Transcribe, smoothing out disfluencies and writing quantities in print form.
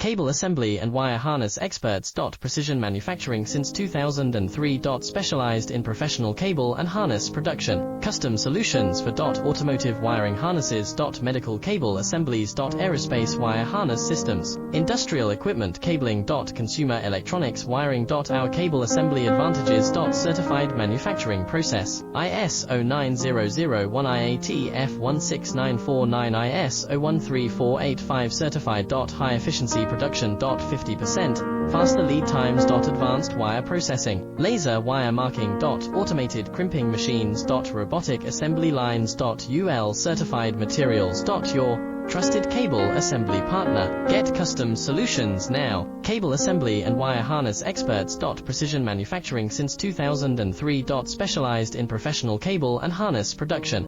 Cable assembly and wire harness experts. Precision manufacturing since 2003. Specialized in professional cable and harness production. Custom solutions for automotive wiring harnesses. Medical cable assemblies. Aerospace wire harness systems. Industrial equipment cabling. Consumer electronics wiring. Our cable assembly advantages. Certified manufacturing process. ISO 9001 IATF 16949 ISO 13485 certified. High efficiency production. 50% faster lead times. Advanced wire processing. Laser wire marking. Automated crimping machines. Robotic assembly lines. UL certified materials. Your trusted cable assembly partner. Get custom solutions now. Cable assembly and wire harness experts. Precision manufacturing since 2003. Specialized in professional cable and harness production.